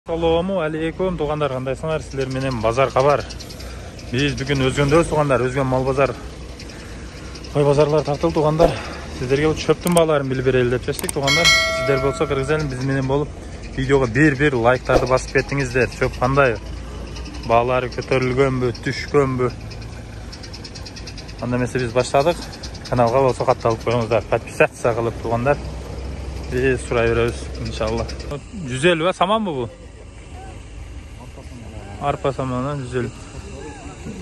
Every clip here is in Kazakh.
Assalamu alaikum туғандар, қандайсыңар? Сіздер менен базар қабар. Біз бүгін өзгенде туғандар, өзген мал базар, қой базарлар тартылды туғандар. Сіздерге шөптің баларын біліп берелі деп шештік туғандар. Сіздер болса қырғызелін біз менен болып видеоға бір лайктарды басып кеттіңіздер. Шөп қандай? Балары көтерілген бе, түшкен бе? Анда месе біз баштадық. Каналға болса қатталып қойыңыздар. Подписаться қылып туғандар. Biz сұрай береміз, иншалла. 150 ба, саман ба бұл? Арпа саманы 150.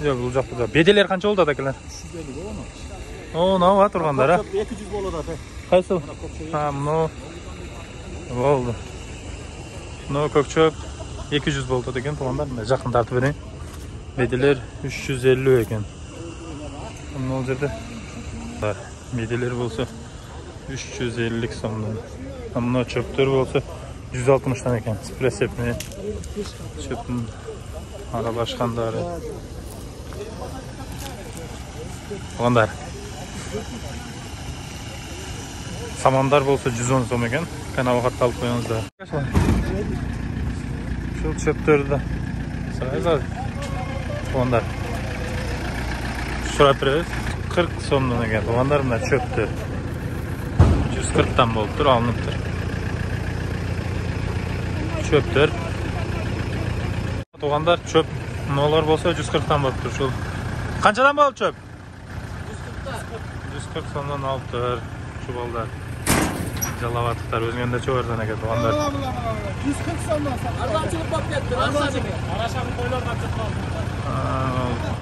Жоқ, бұл жоқ бұл. Беделер қанша болды адакелер? 350 ба оны? О, мынау ва тұрғандар, а? 200 болады. Қайсы? Ha, мынау. Болды. Мынау көкчөп 200 болды екен тұрғандар. Жақын тартып берейін. Беделер 350 екен. Мынау жерде. Беделер болса 350 сомдан. Мына чөптер болса 160-тан екен. Пресепне чөптің аралашқандары. Оғандар. Самандар болса 110 сом екен. Каналға қатталып қойыңыздар. Шыл чөптерді сұрайыз. Оғандар. Сұрап береміз. 40 сомдан екен. Оғандар мына чөптер. 140'tan болып тұр, алынып тұр. Чөптер. Туғандар чөп, нолар болса 140'tan болып тұр. Шул. Қаншадан болып чөп? 140 сомдан алып тұр. Чубалдар. Жалаваттықтар өзгенде чөверден екен туғандар. 140 сомдан. Арзанчылық болып кетті. Арзанчылық. Арашағын тойларға çıkмады.